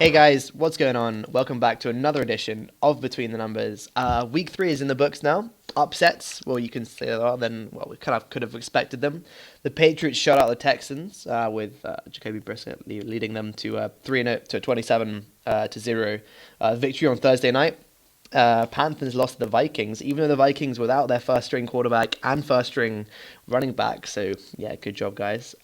Hey guys, what's going on? Welcome back to another edition of Between the Numbers. Week 3 is in the books now. Upsets, well, you can say there are, then, well, we kind of could have expected them. The Patriots shut out the Texans with Jacoby Brissett leading them to 3-0 to 27 to 0 victory on Thursday night. Panthers lost to the Vikings, even though the Vikings were without their first string quarterback and first string running back. So, yeah, good job, guys.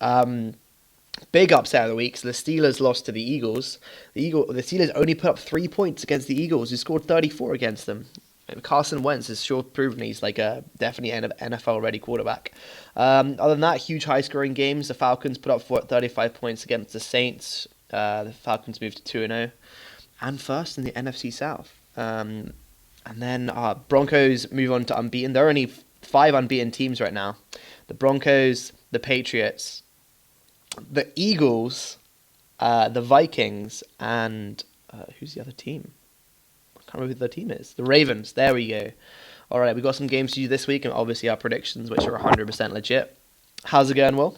Big upset of the week. So the Steelers lost to the Eagles. The Steelers only put up 3 points against the Eagles, who scored 34 against them. And Carson Wentz has sure proven he's like a definitely NFL ready quarterback. Other than that, huge high scoring games. The Falcons put up 35 points against the Saints. The Falcons moved to 2-0 and first in the NFC South. And then Broncos move on to unbeaten. There are only 5 unbeaten teams right now. The Broncos, the Patriots, the Eagles, the Vikings, and who's the other team? I can't remember who the team is. The Ravens. There we go. All right, we've got some games to do this week, and obviously our predictions, which are 100% legit. How's it going, Will?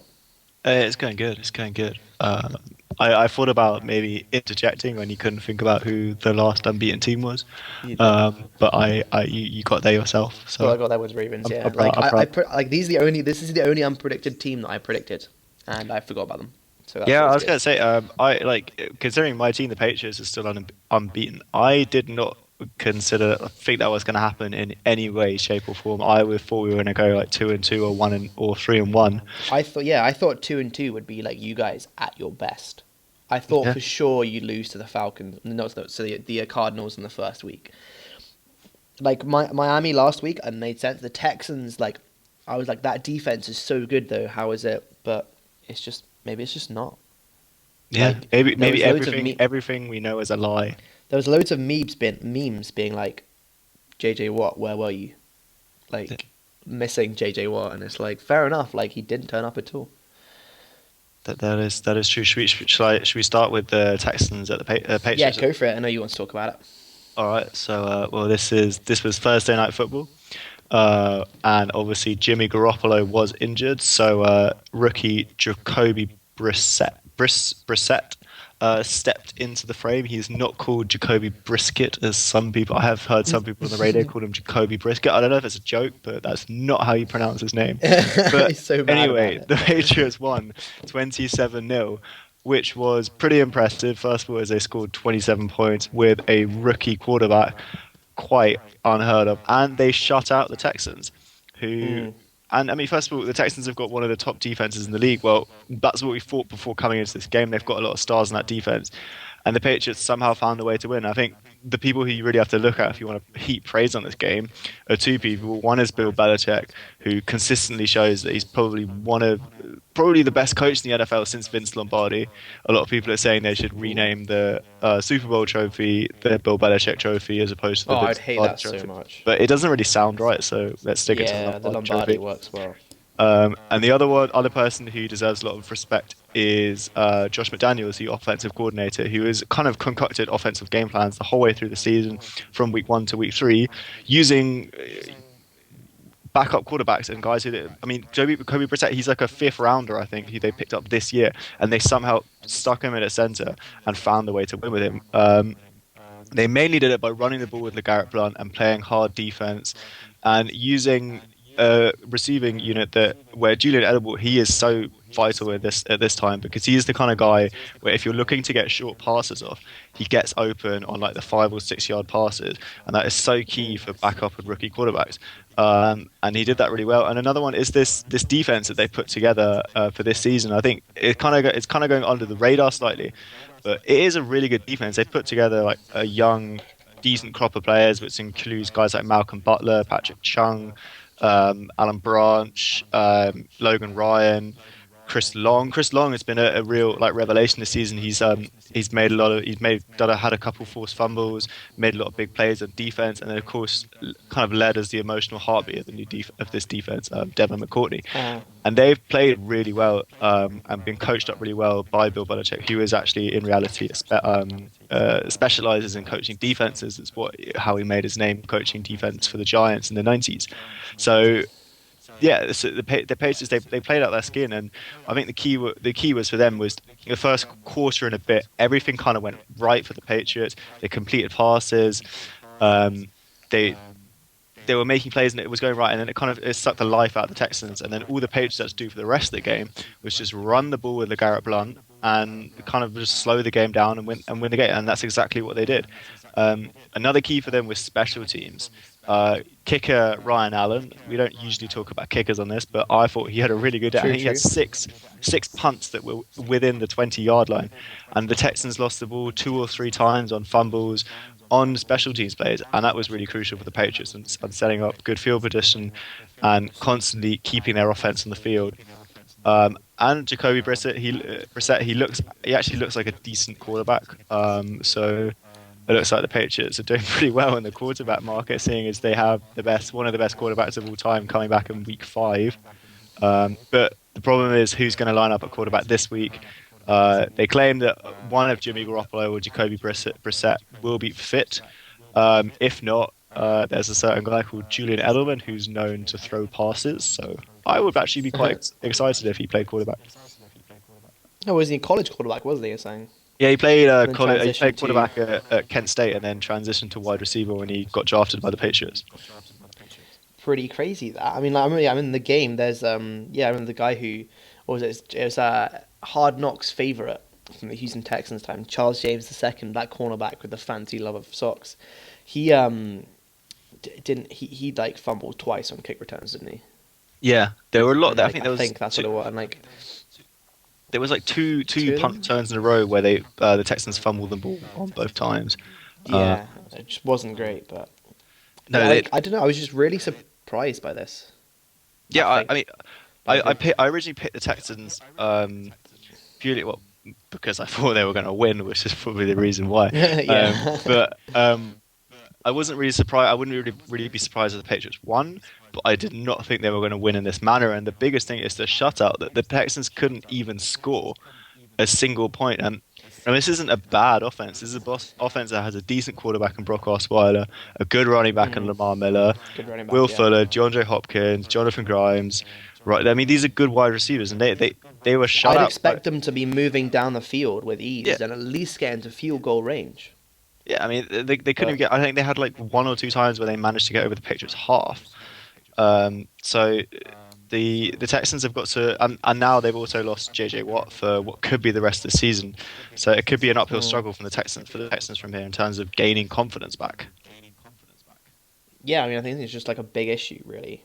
It's going good. It's going good. I thought about maybe interjecting when you couldn't think about who the last unbeaten team was, but you got there yourself. So Well, I got that with Ravens. Yeah, this is the only unpredicted team that I predicted, and I forgot about them. So that's yeah, I always was good. gonna say, considering my team, the Patriots, is still unbeaten. I did not think that was going to happen in any way, shape, or form. Thought we were going to go like 2-2 or 3-1. I thought 2-2 would be like you guys at your best. I thought Yeah. for sure you'd lose to the Falcons, the Cardinals in the first week. Like Miami last week, it made sense. The Texans, like I was like, that defense is so good though. How is it? But maybe it's just not. Yeah, Like there maybe was loads of everything we know is a lie. there was loads of memes being like, JJ Watt, where were you? Yeah. Like missing JJ Watt, and it's like fair enough. Like he didn't turn up at all. That is true. Should we start with the Texans at the Yeah, Patriots? go for it. I know you want to talk about it. All right. So, this was Thursday night football, and obviously Jimmy Garoppolo was injured. So, rookie Jacoby Brissett stepped into the frame. He's not called Jacoby Brisket, as some people. I have heard some people on the radio call him Jacoby Brisket. I don't know if it's a joke, but that's not how you pronounce his name. But He's so mad about anyway, it. the Patriots won 27-0, which was pretty impressive. First of all, as they scored 27 points with a rookie quarterback, quite unheard of, and they shut out the Texans, who. Mm. And I mean, first of all, the Texans have got one of the top defenses in the league. Well, that's what we thought before coming into this game. They've got a lot of stars in that defense, and the Patriots somehow found a way to win. I think the people who you really have to look at if you want to heap praise on this game are two people. One is Bill Belichick, who consistently shows that he's probably the best coach in the NFL since Vince Lombardi. A lot of people are saying they should rename the Super Bowl trophy the Bill Belichick trophy as opposed to the Oh, I'd Vince hate Lombardi that so trophy. much. But it doesn't really sound right, so let's stick it to the Yeah, the Lombardi Lombardi trophy. works well. And the other person who deserves a lot of respect is Josh McDaniels, the offensive coordinator, who has kind of concocted offensive game plans the whole way through the season, from week 1 to week 3, using backup quarterbacks and guys I mean, Kobe Brissett, he's like a 5th rounder, I think, who they picked up this year, and they somehow stuck him in at center and found a way to win with him. They mainly did it by running the ball with LeGarrette Blount and playing hard defense and using a receiving unit where Julian Edelman, he is so vital at this time, because he is the kind of guy where if you're looking to get short passes off, he gets open on like the 5 or 6 yard passes, and that is so key for backup and rookie quarterbacks. And he did that really well. And another one is this defense that they put together for this season. I think it's kind of going under the radar slightly, but it is a really good defense. They put together like a young, decent crop of players, which includes guys like Malcolm Butler, Patrick Chung, Alan Branch, Logan Ryan, Chris Long. Chris Long has been a real like revelation this season. He's had a couple forced fumbles, made a lot of big plays on defense, and then of course kind of led as the emotional heartbeat of this defense, Devin McCourtney. And they've played really well and been coached up really well by Bill Belichick, who is actually in reality specializes in coaching defenses. It's how he made his name, coaching defense for the Giants in the 90s. So yeah, so the Patriots they played out their skin, and I think the key was for them was the first quarter and a bit. Everything kind of went right for the Patriots. They completed passes. Um, they they were making plays and it was going right, and then it sucked the life out of the Texans. And then all the Patriots had to do for the rest of the game was just run the ball with LeGarrette Blount and kind of just slow the game down and win the game. And that's exactly what they did. Another key for them was special teams. Kicker Ryan Allen. We don't usually talk about kickers on this, but I thought he had a really good day. I think he had six punts that were within the 20-yard line, and the Texans lost the ball 2 or 3 times on fumbles, on special teams plays, and that was really crucial for the Patriots and setting up good field position and constantly keeping their offense on the field. And Jacoby Brissett, he actually looks like a decent quarterback. So it looks like the Patriots are doing pretty well in the quarterback market, seeing as they have one of the best quarterbacks of all time coming back in week 5. But the problem is who's going to line up at quarterback this week. They claim that one of Jimmy Garoppolo or Jacoby Brissett will be fit. If not, there's a certain guy called Julian Edelman who's known to throw passes. So I would actually be quite excited if he played quarterback. Oh, was he a college quarterback, wasn't he, you're saying? Yeah, he played quarterback at Kent State and then transitioned to wide receiver when he got drafted by the Patriots. Pretty crazy that. I mean, I'm in the game. There's I remember the guy who, what was it? It was Hard Knocks favorite from the Houston Texans time, Charles James II, that cornerback with the fancy love of socks. He he like fumbled twice on kick returns, didn't he? Yeah, there were a lot. I think that's what it was. And like, there was like two punt returns in a row where the Texans fumbled the ball on both times. Yeah, it just wasn't great, but no, I don't know. I was just really surprised by this. Yeah, I originally picked the Texans purely because I thought they were going to win, which is probably the reason why. But I wasn't really surprised. I wouldn't really be surprised if the Patriots won, but I did not think they were going to win in this manner. And the biggest thing is the shutout, that the Texans couldn't even score a single point. And this isn't a bad offense. This is an offense that has a decent quarterback in Brock Osweiler, a good running back in Lamar Miller, Will Fuller, DeAndre Hopkins, Jonathan Grimes. Right, I mean, these are good wide receivers, and they were shut out. I'd expect them to be moving down the field with ease and at least get into field goal range. Yeah, I mean, they couldn't get. I think they had like 1 or 2 times where they managed to get over the Patriots half. So the Texans have got to, and now they've also lost JJ Watt for what could be the rest of the season. So it could be an uphill struggle for the Texans from here in terms of gaining confidence back. Yeah, I mean, I think it's just like a big issue, really.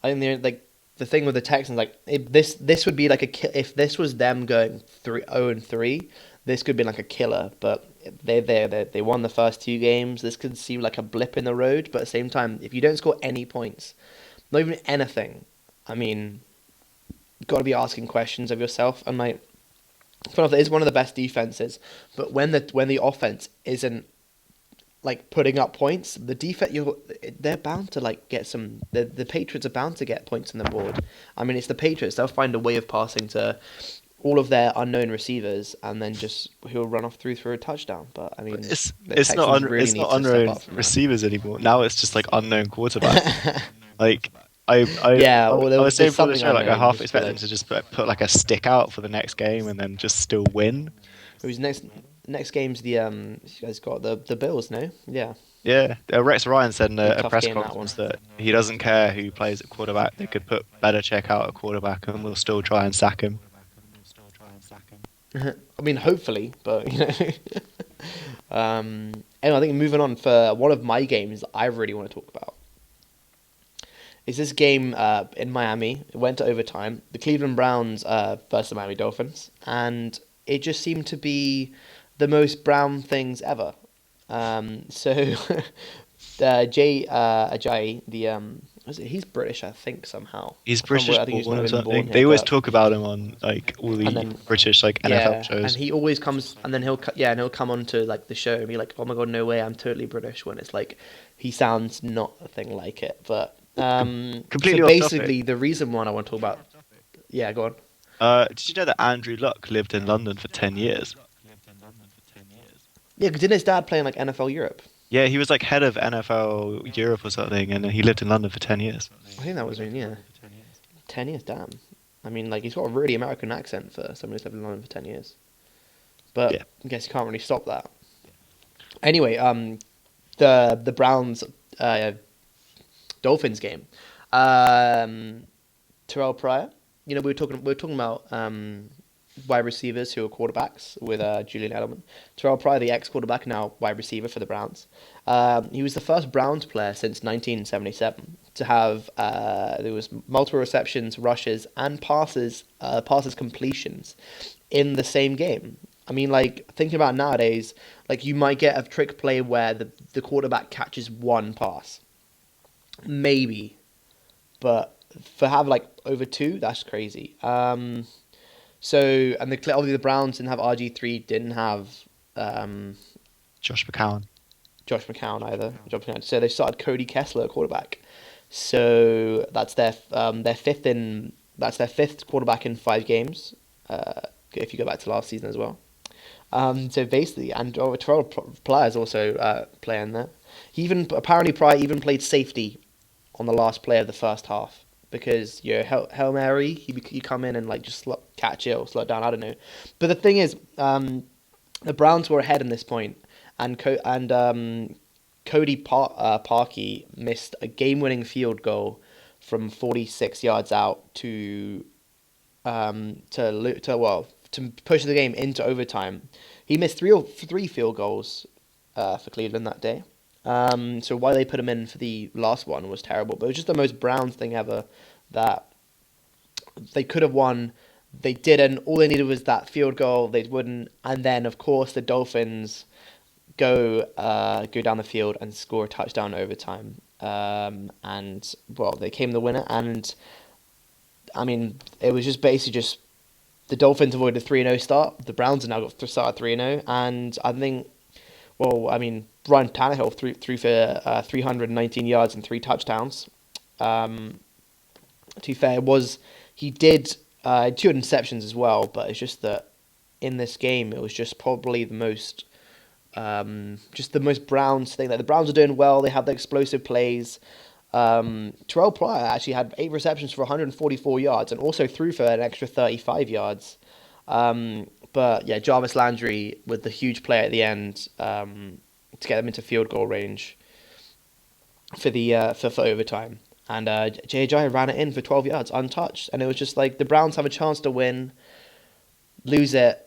I think the thing with the Texans, like this would be like if this was them going 0-3, this could be like a killer. But they won the first 2 games. This could seem like a blip in the road, but at the same time, if you don't score any points, not even anything, I mean, you've got to be asking questions of yourself. And like, it is one of the best defenses, but when the offense isn't like putting up points, the defense they're bound to like get some. The Patriots are bound to get points on the board. I mean, it's the Patriots; they'll find a way of passing to all of their unknown receivers, and then just he'll run off through for a touchdown. But I mean, it's not unknown receivers anymore. Now it's just like unknown quarterback. Like I was saying for the show, like I half expect them to just put like a stick out for the next game and then just still win. Who's next game's the you guys got the Bills, no? Yeah. Yeah, Rex Ryan said in a press conference that he doesn't care who plays at quarterback. They could put Belichick out at quarterback and we'll still try and sack him. I mean, hopefully, but you know. Anyway, I think moving on for one of my games that I really want to talk about is this game in Miami. It went to overtime. The Cleveland Browns versus the Miami Dolphins, and it just seemed to be the most Brown things ever. So Jay Ajayi, he's British, I think, somehow. He's British born or something. They always talk about him on like all the British like NFL shows. And he always comes, and then he'll come on to like the show and be like, "Oh my god, no way, I'm totally British." When it's like he sounds not a thing like it. But completely so basically, the reason why I want to talk about, go on. Did you know that Andrew Luck lived in London for 10 years? Yeah, because didn't his dad play in like NFL Europe? Yeah, he was like head of NFL Europe or something, and he lived in London for 10 years. I think that was in, yeah, 10 years. Damn. I mean, like he's got a really American accent for someone who's lived in London for 10 years. But Yeah. I guess you can't really stop that. Anyway, the Browns Dolphins game. Terrell Pryor. We were talking about wide receivers who are quarterbacks with Julian Edelman. Terrell Pryor, the ex-quarterback, now wide receiver for the Browns. He was the first Browns player since 1977 to have there was multiple receptions, rushes, and passes completions in the same game. I mean, like thinking about nowadays, like you might get a trick play where the quarterback catches one pass, maybe, but for have like over two, that's crazy. So and obviously the Browns didn't have RG3, didn't have um, Josh McCown. Josh McCown either. So they started Cody Kessler at quarterback. So that's their fifth quarterback in 5 games. If you go back to last season as well. So basically, and Terrell Pryor's also playing there. He even apparently Pryor even played safety on the last play of the first half because you're Hail Mary, you come in and like just catch it or slow it down. I don't know, but the thing is, the Browns were ahead in this point, and Cody Parkey missed a game-winning field goal from 46 yards out to push the game into overtime. He missed three field goals for Cleveland that day. So why they put him in for the last one was terrible. But it was just the most Browns thing ever that they could have won. They didn't. All they needed was that field goal. They wouldn't. And then, of course, the Dolphins go down the field and score a touchdown in overtime. And, well, they came the winner. And, I mean, it was just basically just the Dolphins avoided a 3-0 start. The Browns have now got started 3-0. And I think, well, I mean, Ryan Tannehill threw for 319 yards and 3 touchdowns. To be fair, he did 2 interceptions as well, but it's just that in this game it was just probably the most Browns thing. That the Browns are doing well. They have the explosive plays. Terrell Pryor actually had 8 receptions for 144 yards and also threw for an extra 35 yards. But yeah, Jarvis Landry with the huge play at the end to get them into field goal range for for overtime. And J.J. ran it in for 12 yards untouched. And it was just like the Browns have a chance to win, lose it.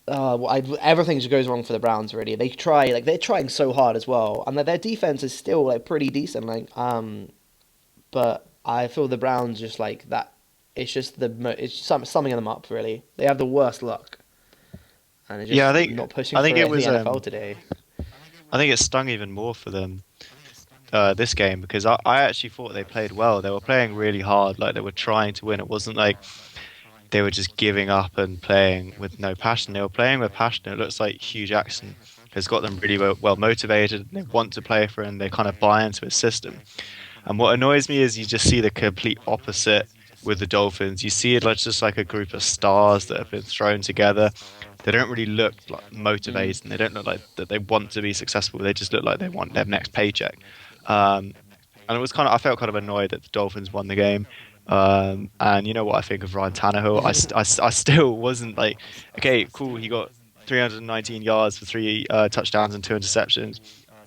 Everything just goes wrong for the Browns, really. They're trying so hard as well. And their defense is still like pretty decent. But I feel the Browns just like that. It's just summing them up, really. They have the worst luck. And it's just Yeah, not pushing I for think it it in the was NFL today. I think it stung even more for them this game because I actually thought they played well. They were playing really hard, like they were trying to win. It wasn't like they were just giving up and playing with no passion. They were playing with passion. It looks like Hugh Jackson has got them really well motivated. They want to play for him. They kind of buy into his system. And what annoys me is you just see the complete opposite with the Dolphins. You see it like just like a group of stars that have been thrown together. They don't really look like Mm. motivated. And they don't look like that they want to be successful. They just look like they want their next paycheck. Um, and I felt kind of annoyed that the Dolphins won the game. And you know what I think of Ryan Tannehill? I still wasn't like, okay, cool. He got 319 yards for 3 touchdowns and 2 interceptions.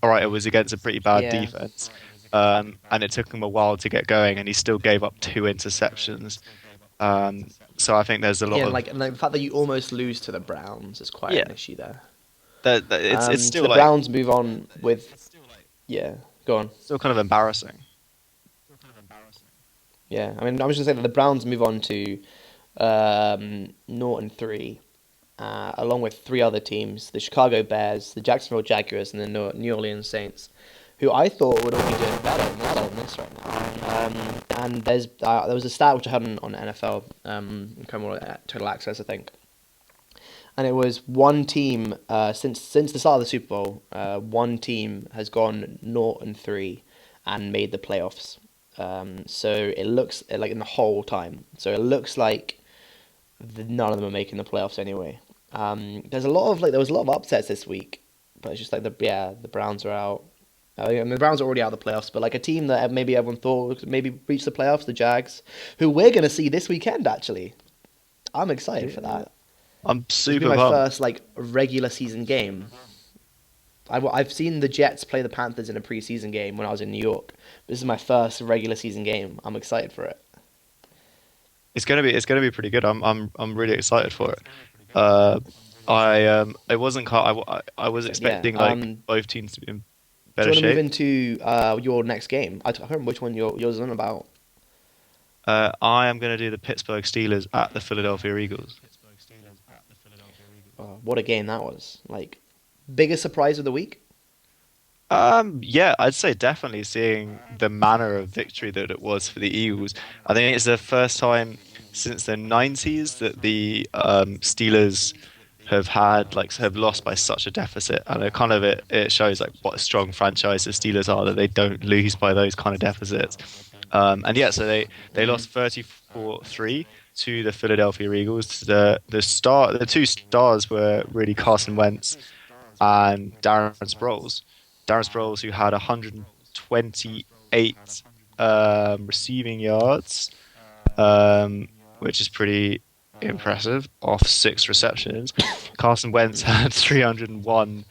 All right, it was against a pretty bad Yeah. defense. And it took him a while to get going, and he still gave up 2 interceptions. So I think there's a lot Yeah, of and the fact that you almost lose to the Browns is quite yeah. an issue there. It's So still the like Browns move on with, yeah, go on. still kind of embarrassing. Yeah, I mean, I was just saying that the Browns move on to 0-3, along with 3 other teams: the Chicago Bears, the Jacksonville Jaguars, and the New Orleans Saints, who I thought would all be doing better than this right now. And there was a stat which I had on NFL, Total Access, I think, and it was one team since the start of the Super Bowl, one team has gone 0-3 and made the playoffs. So it looks like in the whole time. So it looks like none of them are making the playoffs anyway. There was a lot of upsets this week, but it's just like the Browns are out. I mean, the Browns are already out of the playoffs, but like a team that maybe everyone thought would maybe reach the playoffs, the Jags, who we're gonna see this weekend. Actually, I'm excited for Yeah. that. I'm This will be super my pumped. first like regular season game. I've seen the Jets play the Panthers in a preseason game when I was in New York. This is my first regular season game. I'm excited for it. It's gonna be pretty good. I'm really excited for it. Uh, I it wasn't I was But yeah, expecting like both teams to be in do you better want to move shape. into your next game? I can't remember which one yours is on about. I am gonna do the Pittsburgh Steelers at the Philadelphia Eagles. What a game that was! Like, biggest surprise of the week? Yeah, I'd say definitely seeing the manner of victory that it was for the Eagles. I think it's the first time since the 90s that the Steelers have lost by such a deficit, and it shows like what a strong franchise the Steelers are that they don't lose by those kind of deficits. And yeah, so they Mm. lost 34-3 to the Philadelphia Eagles. The two stars were really Carson Wentz and Darren Sproles. Darren Sproles, who had 128 receiving yards, which is pretty impressive off six receptions. Carson Wentz had 301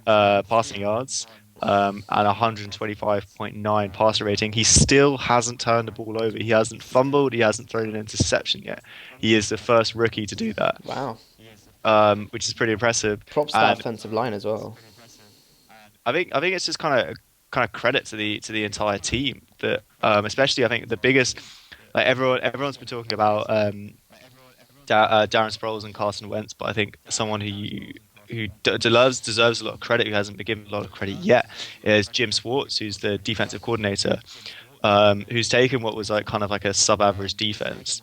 passing yards and 125.9 passer rating. He still hasn't turned the ball over. He hasn't fumbled. He hasn't thrown an interception yet. He is the first rookie to do that, Wow. which is pretty impressive. Props to that And offensive line as well. I think it's just kind of credit to the entire team that especially I think the biggest like everyone's been talking about Darren Sproles and Carson Wentz, but I think someone who deserves a lot of credit, who hasn't been given a lot of credit yet, is Jim Schwartz, who's the defensive coordinator, who's taken what was like kind of like a sub-average defense,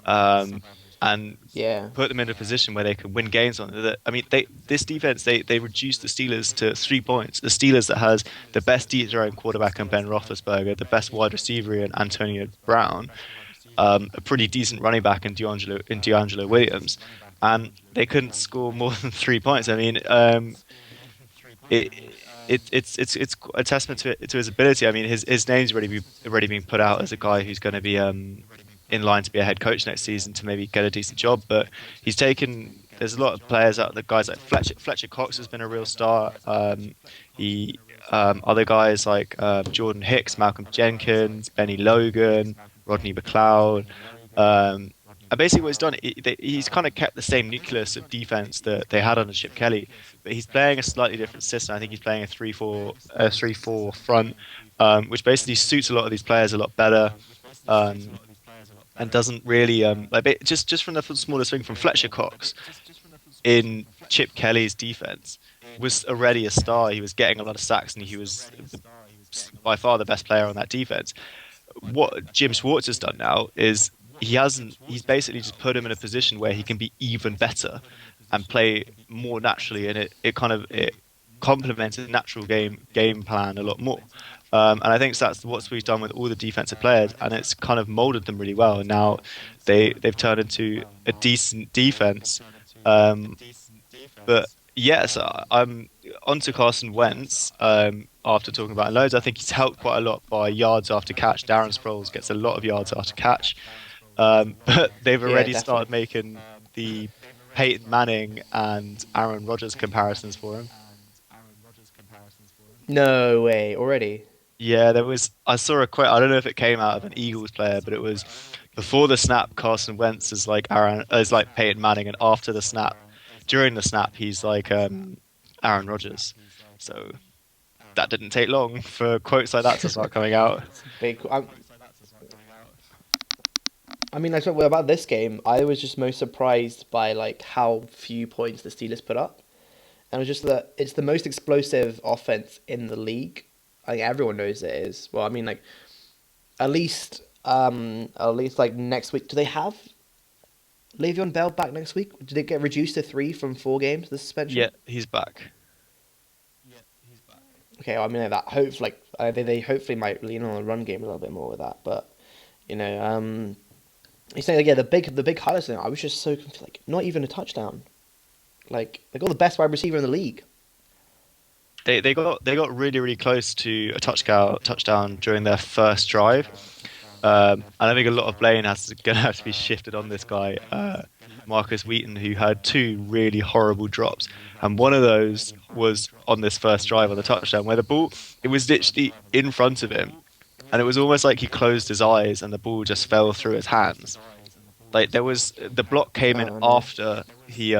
um, and Yeah. put them in a position where they can win games on it. I mean, this defense they reduced the Steelers to 3 points. The Steelers that has the best deep throwing quarterback in Ben Roethlisberger, the best wide receiver in Antonio Brown, a pretty decent running back in D'Angelo Williams, and they couldn't score more than 3 points. I mean, it. It's a testament to his ability. I mean, his name's already been put out as a guy who's going to be in line to be a head coach next season to maybe get a decent job. But he's taken. There's a lot of players out. The guys like Fletcher Cox has been a real star. He Other guys like Jordan Hicks, Malcolm Jenkins, Benny Logan, Rodney McLeod. And basically, what he's done, he's kind of kept the same nucleus of defense that they had under Chip Kelly, but he's playing a slightly different system. I think he's playing a 3-4 front, which basically suits a lot of these players a lot better. Um, and doesn't really just from the smallest thing from Fletcher Cox in Chip Kelly's defense was already a star. He was getting a lot of sacks, and he was by far the best player on that defense. What Jim Schwartz has done now is he's basically just put him in a position where he can be even better and play more naturally, and it complements his natural game plan a lot more. And I think that's what we've done with all the defensive players, and it's kind of molded them really well. And now they've turned into a decent defense. Um, but yes, I'm onto Carson Wentz. After talking about loads, I think he's helped quite a lot by yards after catch. Darren Sproles gets a lot of yards after catch, but they've Yeah, already started definitely. making the Peyton Manning and Aaron Rodgers comparisons for him. No way. Already. Yeah, I saw a quote. I don't know if it came out of an Eagles player, but it was before the snap, Carson Wentz is like Peyton Manning, and after the snap, during the snap, he's like Aaron Rodgers. So that didn't take long for quotes like that to start coming out. It's a big. I mean, like about this game, I was just most surprised by like how few points the Steelers put up, and it was just that it's the most explosive offense in the league. I think everyone knows it is. Well, I mean, like at least like next week. Do they have Le'Veon Bell back next week? Did it get reduced to 3 from 4 games? The suspension. Yeah, he's back. Okay, well, I mean like that. They hopefully might lean on the run game a little bit more with that. But you know, he's saying like, yeah, the big highlights. I was just so confused. Like not even a touchdown. Like they got the best wide receiver in the league. they got really really close to a touchdown during their first drive. And I think a lot of blame has going to have to be shifted on this guy, Marcus Wheaton, who had two really horrible drops, and one of those was on this first drive on the touchdown, where the ball it was literally in front of him, and it was almost like he closed his eyes and the ball just fell through his hands. Like there was the block came in Oh no. after he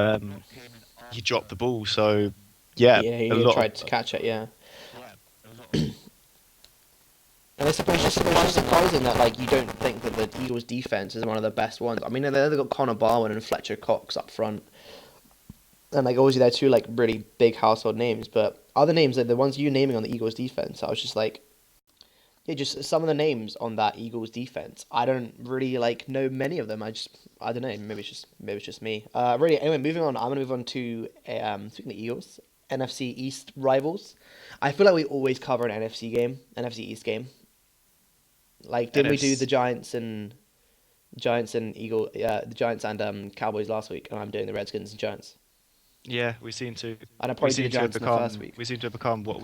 dropped the ball, so yeah, Yeah, a he lot of tried to catch it. Yeah. And it's just surprising that like you don't think that the Eagles' defense is one of the best ones. I mean, they've got Connor Barwin and Fletcher Cox up front, and like obviously they're two like really big household names. But other names, like the ones you naming on the Eagles' defense, I was just like, yeah, just some of the names on that Eagles' defense. I don't really like know many of them. I don't know. Maybe it's just me. Really. Anyway, moving on. I'm gonna move on to speaking of Eagles, NFC East rivals. I feel like we always cover an NFC East game. Like, didn't we do the NFC. Giants and the Giants and Cowboys last week, and I'm doing the Redskins and Giants, Yeah, we seem to and I we probably do the seem to have Giants in the first become week. we seem to have become what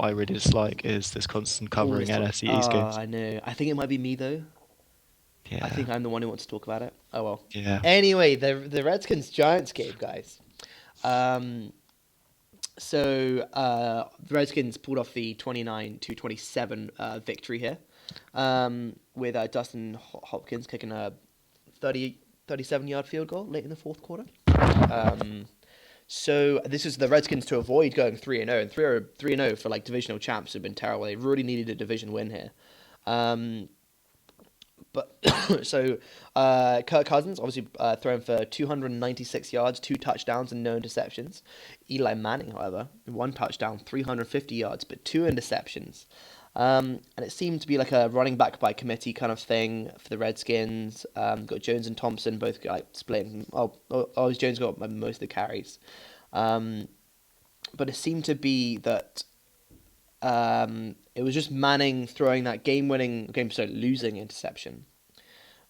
I really dislike is this constant Always covering talk. NFC East Oh, games. I know. I think it might be me though. I Yeah, think I'm the one who wants to talk about it. Oh well. yeah. Anyway, the Redskins Giants game, guys. Um, the Redskins pulled off the 29-27 victory here, with Dustin Hopkins kicking a 37-yard field goal late in the fourth quarter. Um, so this is the Redskins to avoid going 3-0, and 3-0 for like divisional champs have been terrible. They really needed a division win here. Um, but Kirk Cousins obviously thrown for 296 yards, two touchdowns, and no interceptions. Eli Manning, however, one touchdown, 350 yards, but two interceptions. And it seemed to be like a running back by committee kind of thing for the Redskins. Got Jones and Thompson both like splitting. Jones got most of the carries. Um, but it seemed to be that it was just Manning throwing that losing interception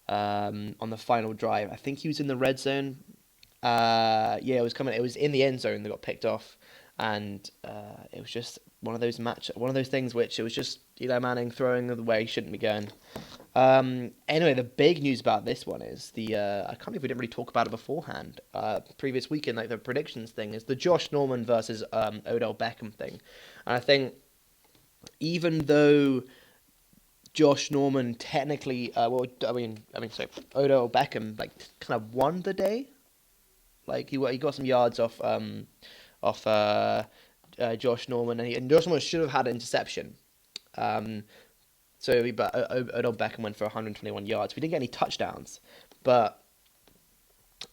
on the final drive. I think he was in the red zone. Yeah, it was coming. It was in the end zone that got picked off, and it was just one of those things which it was just Eli Manning throwing the way he shouldn't be going. Anyway, the big news about this one is I can't believe we didn't really talk about it beforehand. Previous weekend, like the predictions thing, is the Josh Norman versus Odell Beckham thing, and I think even though Josh Norman technically, so Odell Beckham like kind of won the day. Like he got some yards off Josh Norman, and Josh Norman should have had an interception. Um, but Odell Beckham went for 121 yards. We didn't get any touchdowns, but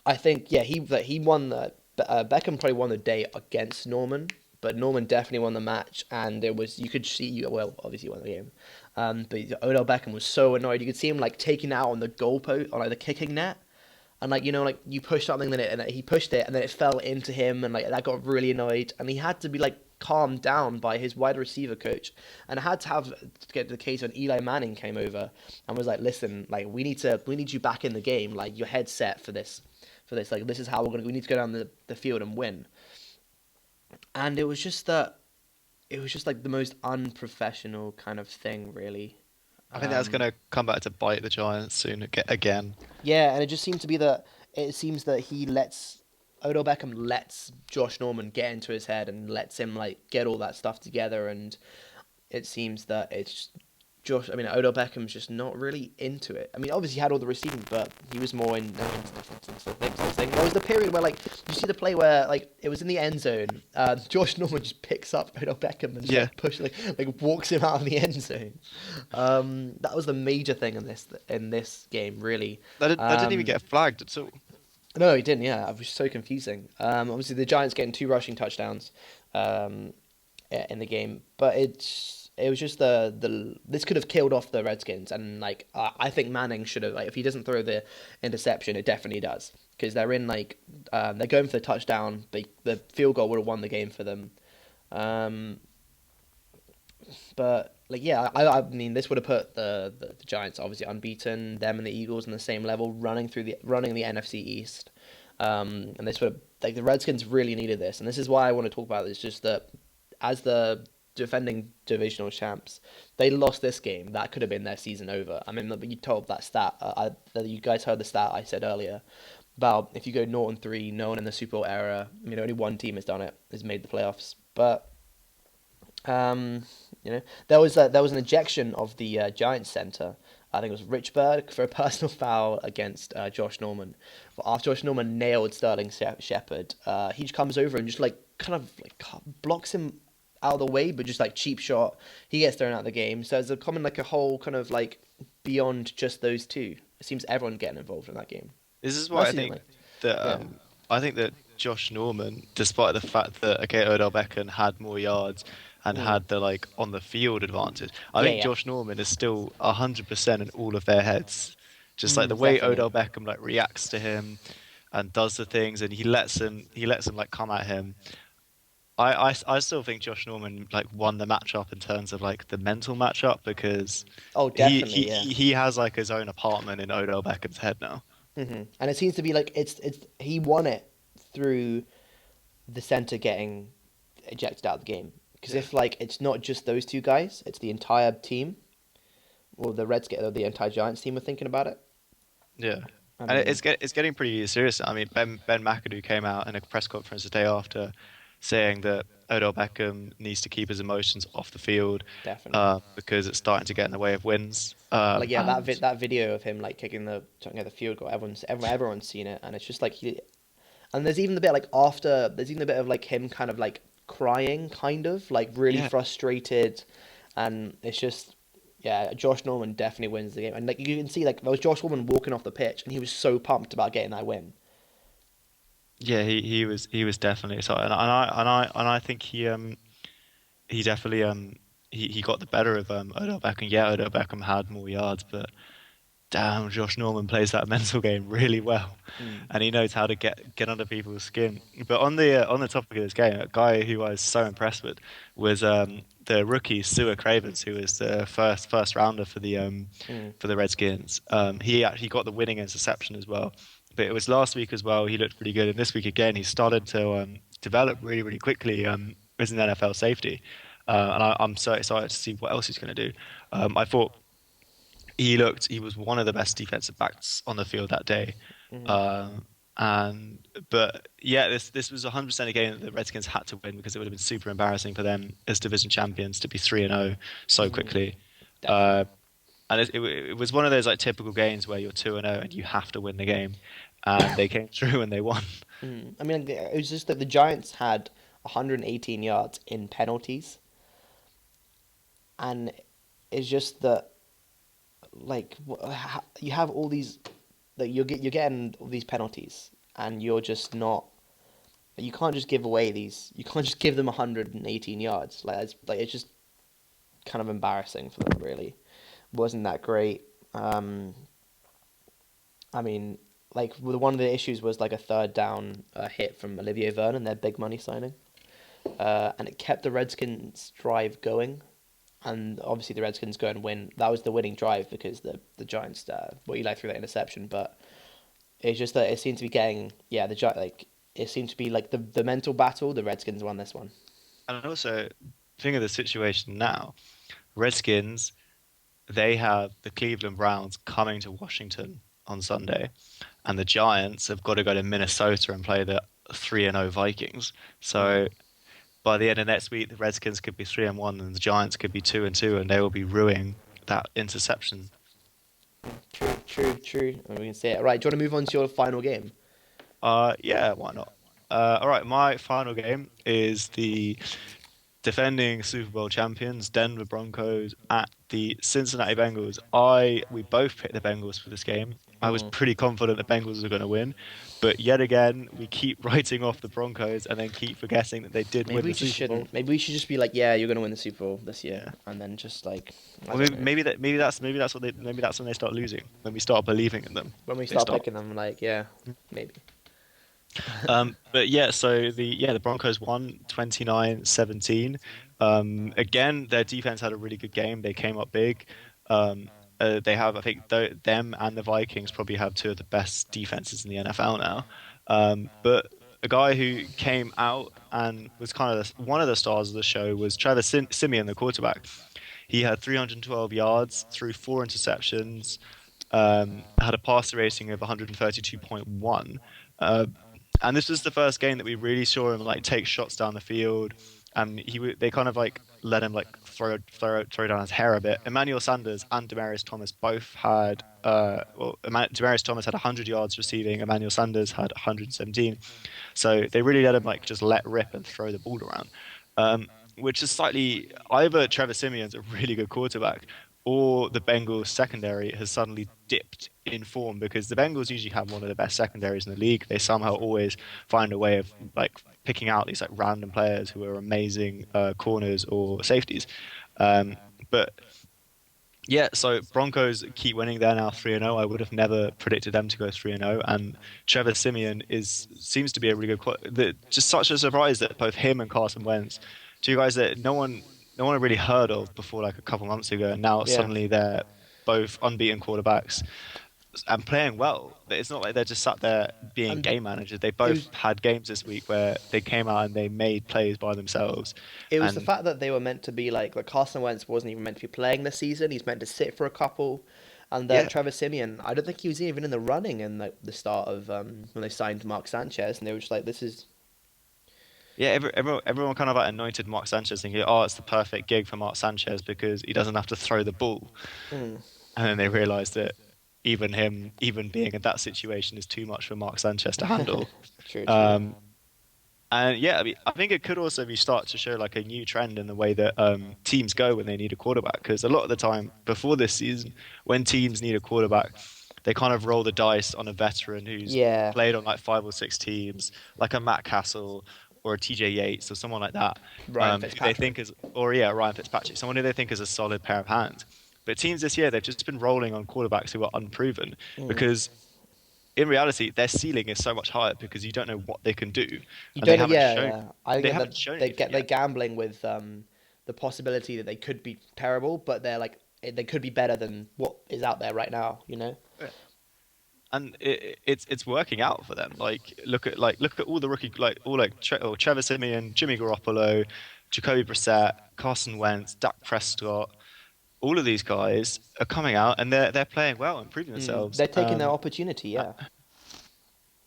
I think yeah he won the Beckham probably won the day against Norman, but Norman definitely won the match, and it was you could see well obviously he won the game, but Odell Beckham was so annoyed. You could see him like taking out on the goalpost on like the kicking net, and like like you push something and he pushed it and then it fell into him, and like that got really annoyed, and he had to be like calmed down by his wide receiver coach, and I had to get to the case when Eli Manning came over and was like, listen, like we need you back in the game, like your head's set for this, like this is how we need to go down the field and win. And it was just like the most unprofessional kind of thing, really. I think that's going um to come back to bite the Giants soon again. Yeah, and it just seemed to be that it seems that Odell Beckham lets Josh Norman get into his head and lets him like get all that stuff together, and it seems that Odell Beckham's just not really into it. I mean, obviously he had all the receiving, but he was more into different things. There was the period where like you see the play where like it was in the end zone. Josh Norman just picks up Odell Beckham and just Yeah, like walks him out of the end zone. That was the major thing in this game, really. that didn't even Um, get flagged at all. no, he didn't. Yeah, it was so confusing. Obviously the Giants getting two rushing touchdowns um, in the game, but it was just this could have killed off the Redskins, and like I think Manning should have, like, if he doesn't throw the interception, it definitely does, because they're in like they're going for the touchdown. The field goal would have won the game for them. Um, but like yeah, I mean this would have put the Giants obviously unbeaten, them and the Eagles on the same level, running the NFC East. And this would have, like, the Redskins really needed this, and this is why I want to talk about it. It's just that as the defending divisional champs, they lost this game. That could have been their season over. I mean, you told that stat. You guys heard the stat I said earlier about if you go 0-3, no one in the Super Bowl era. I mean, only one team has done it, has made the playoffs. But there was an ejection of the Giants center. I think it was Richburg for a personal foul against Josh Norman. But after Josh Norman nailed Sterling Shepard, he just comes over and just like kind of like blocks him out of the way, but just like cheap shot. He gets thrown out of the game. So it's a common like a whole kind of like beyond just those two. It seems everyone getting involved in that game. This is why I think that Josh Norman, despite the fact that Odell Beckham had more yards and had the like on the field advantage, I think Josh Norman is still 100% in all of their heads. Just like the way definitely. Odell Beckham like reacts to him and does the things, and he lets him like come at him. I still think Josh Norman like won the matchup in terms of like the mental matchup because Oh, he definitely, he yeah. he has like his own apartment in Odell Beckham's head now. And it seems to be like it's he won it through the center getting ejected out of the game. Because if like it's not just those two guys, it's the entire team, or the Redskins, or the entire Giants team are thinking about it. Yeah. I And mean, it's getting pretty serious. I mean, Ben McAdoo came out in a press conference the day after, saying that Odell Beckham needs to keep his emotions off the field, definitely. because it's starting to get in the way of wins. Like yeah, that video of him like trying to get the field goal. Everyone's seen it, and it's just like and there's even the bit like after there's even a bit of like him kind of like crying, kind of like really Yeah, frustrated, and it's just yeah, Josh Norman definitely wins the game, and like you can see like there was Josh Norman walking off the pitch, and he was so pumped about getting that win. yeah, he was definitely excited, and I think he definitely he got the better of Odell Beckham. Yeah, Odell Beckham had more yards, but damn, Josh Norman plays that mental game really well, Mm. and he knows how to get under people's skin. But on the topic of this game, a guy who I was so impressed with was the rookie Sua Cravens, who was the first rounder Mm. for the Redskins. He actually got the winning interception as well. But it was last week as well. He looked pretty good, and this week again, he started to develop really quickly as an NFL safety. I'm so excited to see what else he's going to do. I thought he was one of the best defensive backs on the field that day. Mm. But yeah, this was 100% a game that the Redskins had to win because it would have been super embarrassing for them as division champions to be 3-0 so Mm. quickly. Uh, Definitely. and it was one of those like typical games where you're 2-0 and you have to win the game, and they came through and they won. Mm. I mean, it was just that the Giants had 118 yards in penalties, and it's just that like you have all these that you're getting all these penalties, and you're just not. You can't just give away these. You can't just give them 118 yards. It's just kind of embarrassing for them. Really, wasn't that great. I mean, like one of the issues was like a third down hit from Olivier Vernon, their big money signing, and it kept the Redskins drive going. And obviously the Redskins go and win. That was the winning drive because the Giants, Eli threw that interception. But it's just that it seemed to be getting it seemed to be like the mental battle. The Redskins won this one. And also, think of the situation now. Redskins, they have the Cleveland Browns coming to Washington on Sunday, and the Giants have got to go to Minnesota and play the 3-0 Vikings. So Mm. by the end of next week, the Redskins could be 3-1, and the Giants could be 2-2, and they will be ruining that interception. True. And we can say it. Right, do you want to move on to your final game? Yeah, why not? All right, my final game is the defending Super Bowl champions, Denver Broncos at the Cincinnati Bengals. We both picked the Bengals for this game. I was Mm. pretty confident the Bengals were going to win, but yet again, we keep writing off the Broncos and then keep forgetting that they did Maybe win we the just Super Bowl. shouldn't. Maybe we should just be like, yeah, you're gonna win the Super Bowl this year, Yeah. and then just like I Well, don't know. maybe that's when they start losing. When we start believing in them, When we they start stop. picking them, like yeah, maybe. But yeah, so the Broncos won 29-17. Again, their defense had a really good game. They came up big. They have, I think, them and the Vikings probably have two of the best defenses in the NFL now. But a guy who came out and was kind of one of the stars of the show was Trevor Simeon, the quarterback. He had 312 yards through 4 interceptions, had a passer rating of 132.1. Uh, and this was the first game that we really saw him like take shots down the field, and they kind of like let him like throw down his hair a bit. Emmanuel Sanders and Demaryius Thomas both had Demaryius Thomas had 100 yards receiving, Emmanuel Sanders had 117. So they really let him like just let rip and throw the ball around. Which is slightly either Trevor Simeon's a really good quarterback or the Bengals secondary has suddenly dipped in form because the Bengals usually have one of the best secondaries in the league. They somehow always find a way of like picking out these like random players who are amazing corners or safeties. But yeah, so Broncos keep winning. They're now 3-0. I would have never predicted them to go 3-0. And Trevor Simeon seems to be a really good. Just such a surprise that both him and Carson Wentz, two guys that no one had really heard of before, like a couple months ago, and now Yeah. suddenly they're both unbeaten quarterbacks and playing well. It's not like they're just sat there being And game managers. They both had games this week where they came out and they made plays by themselves. it was the And fact that they were meant to be like Carson Wentz wasn't even meant to be playing this season. He's meant to sit for a couple. And yeah, Trevor Simeon, I don't think he was even in the running in the start of when they signed Mark Sanchez, and they were just like, "This is." yeah, everyone kind of like anointed Mark Sanchez, thinking, "Oh, it's the perfect gig for Mark Sanchez because he doesn't have to throw the ball." Mm. And then they realised that even being in that situation, is too much for Mark Sanchez to handle. True. And yeah, I mean, I think it could also be start to show like a new trend in the way that teams go when they need a quarterback. Because a lot of the time before this season, when teams need a quarterback, they kind of roll the dice on a veteran who's Yeah. played on like 5 or 6 teams, like a Matt Castle or a TJ Yates or someone like that, Ryan who they Fitzpatrick. think is, or yeah, Ryan Fitzpatrick, someone who they think is a solid pair of hands. But teams this year, they've just been rolling on quarterbacks who are unproven Mm. because in reality, their ceiling is so much higher because you don't know what they can do, You and they don't know. haven't Yeah, shown yeah. I they get haven't that shown they anything get they're yet. gambling with the possibility that they could be terrible, but they're like they could be better than what is out there right now. You know. And it's working out for them. Look at all the rookie Trevor Simeon, Jimmy Garoppolo, Jacoby Brissett, Carson Wentz, Dak Prescott. All of these guys are coming out and they're playing well and proving themselves. They're taking their opportunity. Yeah.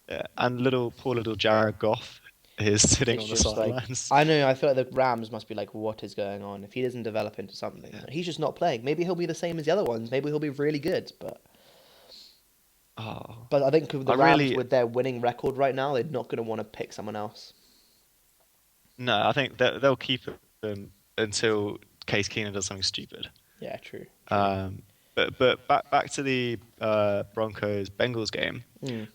Yeah, and poor little Jared Goff is sitting It's on the just like sidelines. I know. I feel like the Rams must be like, what is going on? If he doesn't develop into something, Yeah. he's just not playing. Maybe he'll be the same as the other ones. Maybe he'll be really good. Oh, But I think with the I Rams really with their winning record right now, they're not going to want to pick someone else. no. I think that they'll keep him until Case Keenum does something stupid. Yeah, true. Um, but back to the Broncos Bengals game. Mm.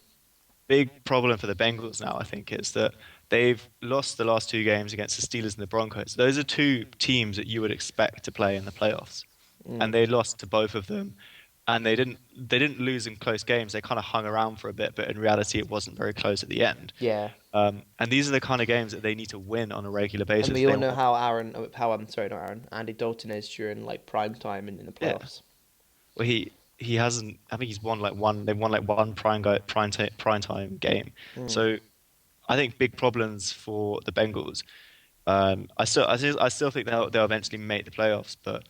Big problem for the Bengals now, I think, is that they've lost the last 2 games against the Steelers and the Broncos. Those are two teams that you would expect to play in the playoffs, and they lost to both of them. And they didn't lose in close games. They kind of hung around for a bit, but in reality, it wasn't very close at the end. Yeah, And these are the kind of games that they need to win on a regular basis. and we all They know want- how I'm sorry, not Aaron, Andy Dalton is during like prime time in the Yeah. playoffs. Well, he hasn't. I think he's won like one. They've won like one prime time game. So I think big problems for the Bengals. I still think they'll eventually make the playoffs, but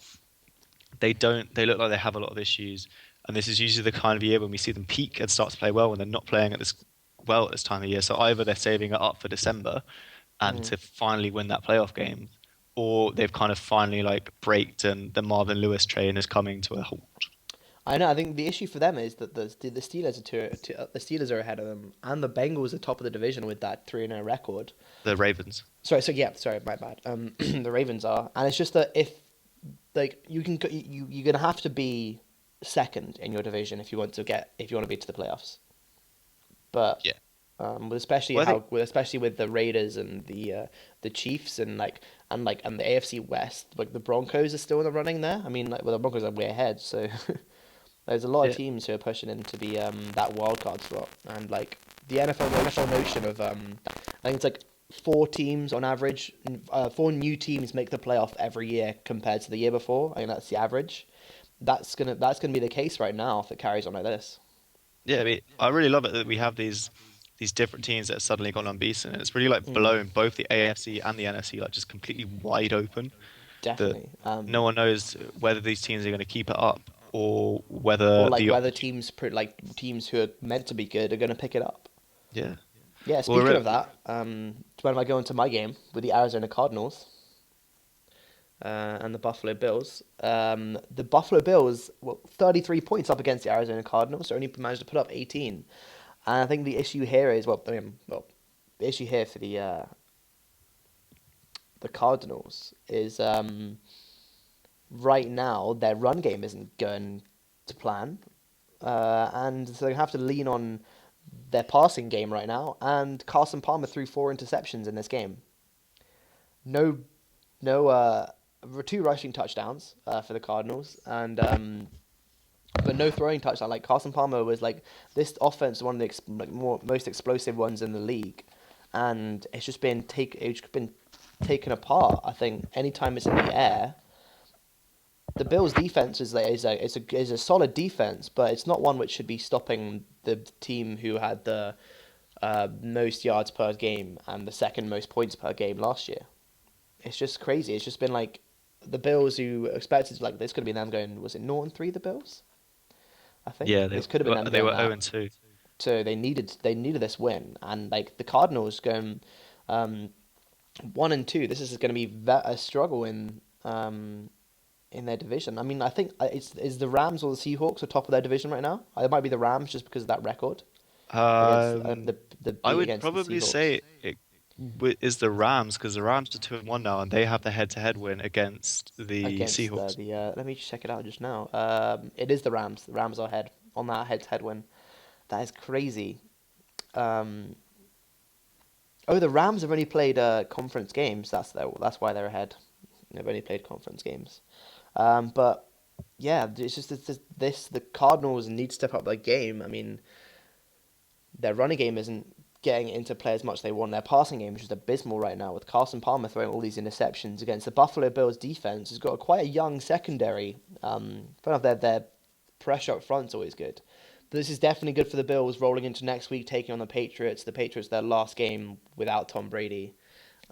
they don't. They look like they have a lot of issues, and this is usually the kind of year when we see them peak and start to play well when they're not playing at this time of year. So either they're saving it up for December and to finally win that playoff game, or they've kind of finally like braked and the Marvin Lewis train is coming to a halt. I know. I think the issue for them is that the Steelers the Steelers are ahead of them, and the Bengals are top of the division with that 3-0 record. The Ravens. Sorry, my bad. The Ravens are, and it's just that if like you're gonna have to be second in your division if you want to be to the playoffs. But Yeah. especially Well, especially with the Raiders and the Chiefs and the AFC West, like the Broncos are still in the running there. I mean, like well, the Broncos are way ahead, so there's a lot of Yeah. teams who are pushing into the that wild card spot, and like the NFL notion of I think it's like 4 teams on average, 4 new teams make the playoff every year compared to the year before. I think that's the average. That's gonna be the case right now if it carries on like this. Yeah, I mean, I really love it that we have these these different teams that have suddenly gone unbeaten. It's really like blown both the AFC and the NFC like just completely wide open. That Definitely. no one knows whether these teams are going to keep it up or Or whether like the whether teams who are meant to be good are going to pick it up. yeah. Yeah. Well, Speaking of that, when I go into my game with the Arizona Cardinals and the Buffalo Bills, the Buffalo Bills were 33 points up against the Arizona Cardinals, so only managed to put up 18. And I think the issue here is the issue here for the Cardinals is right now their run game isn't going to plan, and so they have to lean on their passing game right now. And Carson Palmer threw 4 interceptions in this game. No, no, two rushing touchdowns for the Cardinals, and but no throwing touchdown. Like Carson Palmer was like this offense is one of the most explosive ones in the league, and it's just been taken apart. I think anytime it's in the air, the Bills' defense is a solid defense, but it's not one which should be stopping the team who had the most yards per game and the second most points per game last year. It's just crazy. It's just been like the Bills who expected like this could have been them going. Was it 0-3 the Bills? I think Yeah, this could have been them they going were that. 0-2. So they needed this win, and like the Cardinals going 1-2. This is going to be a struggle in their division. I mean, I think is the Rams or the Seahawks are top of their division right now. It might be the Rams just because of that record against the I beat would against the probably Seahawks. say it is the Rams because the Rams are 2-1 now and they have the head-to-head win against the Against Seahawks. the let me check it out just now. It is the Rams. The Rams are ahead on that head-to-head win. That is crazy. Oh, the Rams have only played conference games. That's why they're ahead. They've only played conference games. But yeah, it's just the Cardinals need to step up their game. I mean, their running game isn't getting into play as much as they want. Their passing game is just abysmal right now with Carson Palmer throwing all these interceptions against the Buffalo Bills defense. Has got quite a young secondary. Their pressure up front's always good. But this is definitely good for the Bills rolling into next week, taking on the Patriots. The Patriots, their last game without Tom Brady.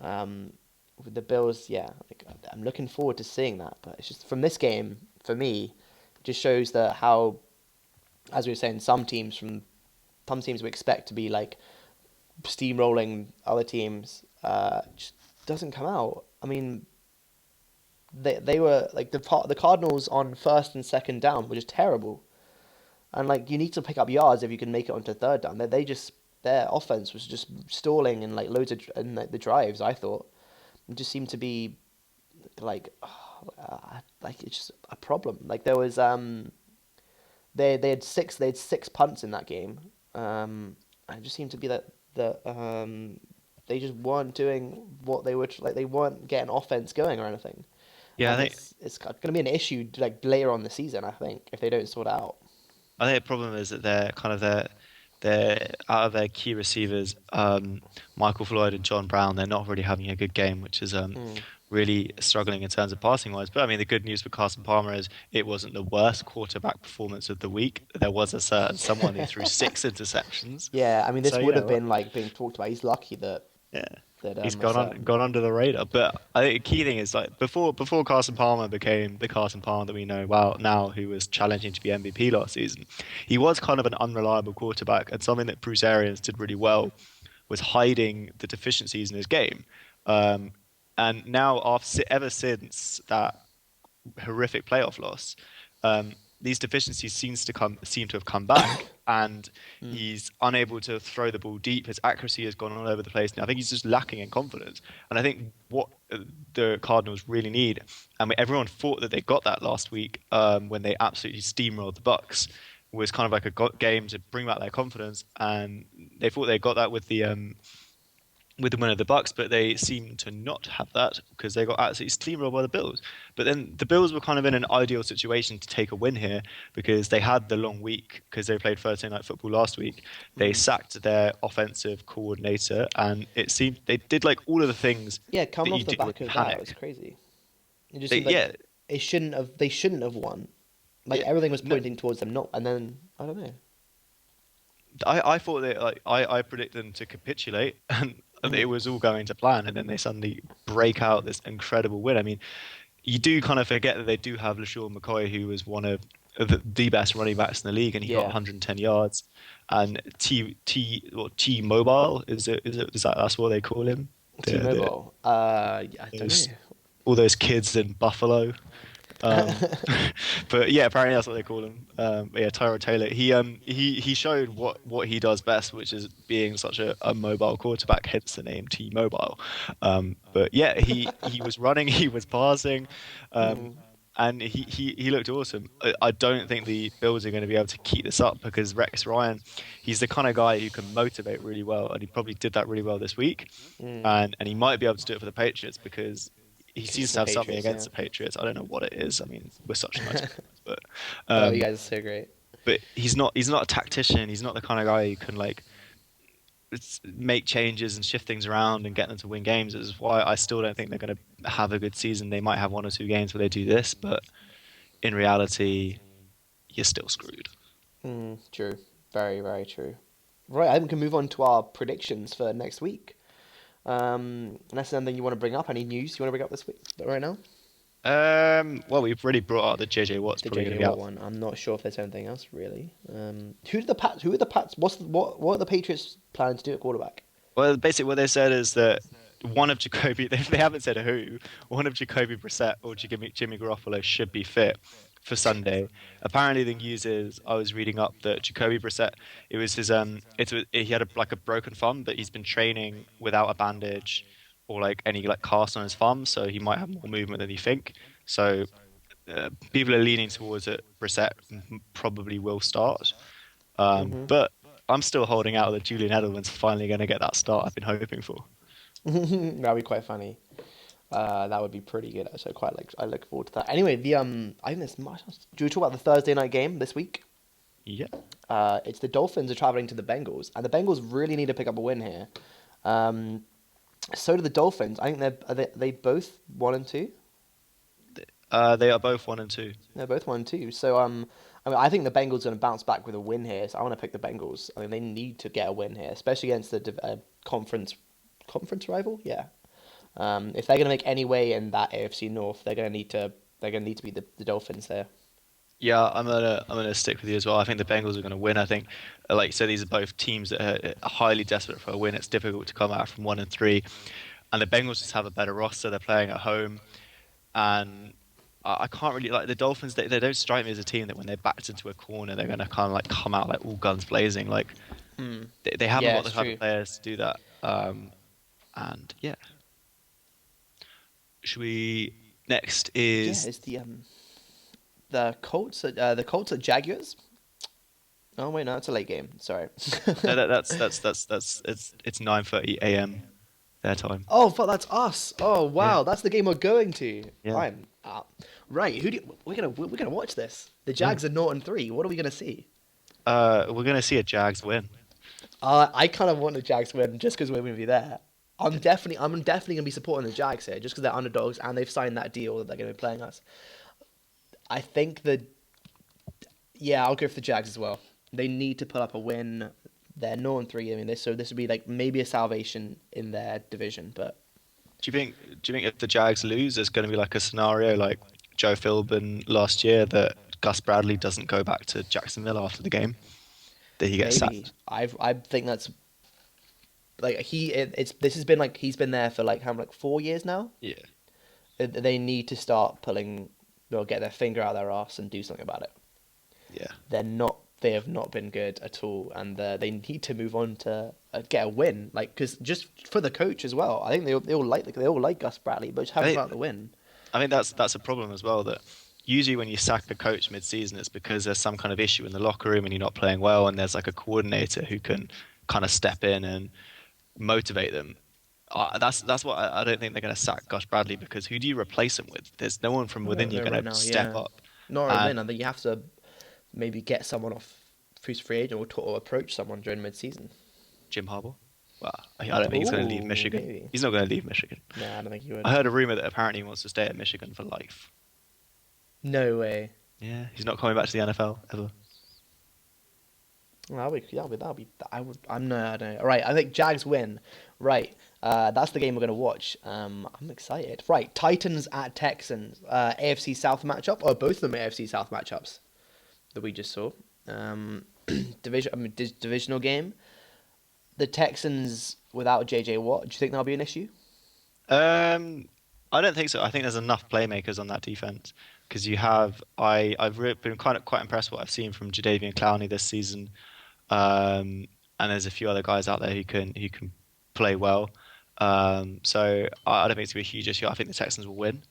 With the Bills, yeah, I'm looking forward to seeing that. But it's just from this game, for me, it just shows that how, as we were saying, some teams we expect to be like steamrolling other teams, just doesn't come out. I mean, they were like the Cardinals on first and second down were just terrible, and like you need to pick up yards if you can make it onto third down. Their offense was just stalling and like loads of like, the drives. I thought it just seemed to be like like it's just a problem. Like there was they had six punts in that game. And it just seemed to be that they just weren't doing what they were like. They weren't getting offense going or anything. Yeah, And it's going to be an issue like later on the season. I think if they don't sort it out. I think the problem is that they're out of their key receivers, Michael Floyd and John Brown. They're not really having a good game, which is really struggling in terms of passing wise. But I mean, the good news for Carson Palmer is it wasn't the worst quarterback performance of the week. There was a certain someone who threw 6 interceptions. Yeah, I mean this So would have been like being talked about. He's lucky that yeah. that He's it's, gone under the radar, but I think the key thing is like before Carson Palmer became the Carson Palmer that we know well now, who was challenging to be MVP last season, he was kind of an unreliable quarterback, and something that Bruce Arians did really well was hiding the deficiencies in his game. And now, ever since that horrific playoff loss, these deficiencies seem to have come back, and he's unable to throw the ball deep. His accuracy has gone all over the place. And I think he's just lacking in confidence. And I think what the Cardinals really need, and everyone thought that they got that last week when they absolutely steamrolled the Bucs, was kind of like a game to bring back their confidence. And they thought they got that with the win of the Bucs, but they seem to not have that because they got absolutely steamrolled by the Bills. But then the Bills were kind of in an ideal situation to take a win here because they had the long week because they played Thursday Night Football last week. They sacked their offensive coordinator, and it seemed they did like all of the things yeah, coming that off you the do back with of that, it panic. was crazy. It just seemed like Yeah, they shouldn't have won. Like yeah, everything was no, pointing towards them, not, and then I don't know. I thought that like I predicted them to capitulate and it Mhm. was all going to plan, and then they suddenly break out this incredible win. I mean, you do kind of forget that they do have LaShawn McCoy, who was one of the best running backs in the league, and he got Yeah. 110 yards. And T Mobile is that that's what they call him? The T-Mobile. Yeah, I don't those know. all those kids in Buffalo. Um, but yeah, apparently that's what they call him. But yeah, Tyrod Taylor. He showed what he does best, which is being such a mobile quarterback, hence the name T-Mobile. But yeah, he was running, he was passing, um, Mm. and he looked awesome. I don't think the Bills are going to be able to keep this up because Rex Ryan, he's the kind of guy who can motivate really well, and he probably did that really well this week. Mm. And he might be able to do it for the Patriots because he Because it's seems the to have something Patriots, against yeah. the Patriots. I don't know what it is. I mean, we're such nice guys, but Oh, you um, guys are so great. but he's not a tactician. He's not the kind of guy who can like make changes and shift things around and get them to win games. This is why I still don't think they're going to have a good season. They might have one or two games where they do this, but in reality, you're still screwed. True. Very, very true. Right, I think we can move on to our predictions for next week. Unless there's anything you want to bring up, any news you want to bring up this week, right now? Well, we've already brought up that JJ Watt's The probably going JJ to be Watt out. one. I'm not sure if there's anything else really. Who did the Pats? Who are the Pats? What are the Patriots planning to do at quarterback? Well, basically, what they said is that one of Jacoby, they haven't said who, one of Jacoby Brissett or Jimmy Garoppolo should be fit for Sunday. Apparently, the news is I was reading up that Jacoby Brissett, it was his he had like a broken thumb, but he's been training without a bandage or like any like cast on his thumb, so he might have more movement than you think. So people are leaning towards it. Brissett probably will start. Hmm. But I'm still holding out that Julian Edelman's finally going to get that start I've been hoping for. That'd be quite funny. That would be pretty good. So I look forward to that. Anyway, I think this much. Do we talk about the Thursday night game this week? Yeah. It's the Dolphins are traveling to the Bengals, and the Bengals really need to pick up a win here. Um, so do the Dolphins. I think they both 1-2. They are both 1-2. They're both 1-2. So I mean, I think the Bengals are going to bounce back with a win here. So I want to pick the Bengals. I mean, they need to get a win here, especially against the conference rival. Yeah. If they're going to make any way in that AFC North, they're going to need to be the Dolphins there. Yeah, I'm gonna stick with you as well. I think the Bengals are gonna win. I think, like you said, these are both teams that are highly desperate for a win. It's difficult to come out from 1-3, and the Bengals just have a better roster. They're playing at home, and I can't really like the Dolphins. They don't strike me as a team that when they're backed into a corner, they're gonna kind of like come out like all guns blazing. Like they haven't Yeah, got the it's type of true. players to do that. And yeah, should we next Yeah, is it's the Colts at Jaguars. Oh wait, no, it's a late game. Sorry. no, that's it's 9:30 a.m. their time. Oh, fuck, that's us. Oh, Yeah, wow, that's the game we're going to. yeah, I'm right. We're gonna watch this. The yeah. Jags are 0-3. What are we gonna see? We're gonna see a Jags win. I kind of want the Jags to win just because we're gonna be there. I'm definitely gonna be supporting the Jags here just because they're underdogs and they've signed that deal that they're gonna be playing us. I think yeah, I'll go for the Jags as well. They need to put up a win. They're 0-3. I mean, this would be like maybe a salvation in their division, but Do you think if the Jags lose, there's going to be like a scenario like Joe Philbin last year that Gus Bradley doesn't go back to Jacksonville after the game, that he gets maybe sacked? I think that's like this has been like he's been there for like how like 4 years now. Yeah, They need to start pulling, get their finger out their ass and do something about it. yeah. They have not been good at all, and they need to move on to get a win. Like, because just for the coach as well, I think they all like Gus Bradley, but just I haven't think found the win. I think that's a problem as well. That usually when you sack a coach mid-season, it's because there's some kind of issue in the locker room and you're not playing well, and there's like a coordinator who can kind of step in and motivate them. That's what I don't think they're going to sack Gus Bradley because who do you replace him with? There's no one from within you No, going right to now, step yeah, up. not a win. And I think you have to maybe get someone off who's free agent or approach someone during mid-season. Jim Harbaugh, well, I don't think he's going to leave Ooh, Michigan. maybe. He's not going to leave Michigan. Nah, I don't think you I would. heard a rumor that apparently he wants to stay at Michigan for life. No way. Yeah, he's not coming back to the NFL ever. That'll be. I'm no, I don't know. All right, I think Jags win. Right, that's the game we're gonna watch. I'm excited. Right, Titans at Texans, AFC South matchup, or both of them AFC South matchups that we just saw. Um, divisional game. The Texans without JJ Watt. Do you think that'll be an issue? Um, I don't think so. I think there's enough playmakers on that defense because you have. I've been kind of quite impressed what I've seen from Jadeveon Clowney this season, and there's a few other guys out there who can play well. So I don't think it's gonna be a huge issue. I think the Texans will win.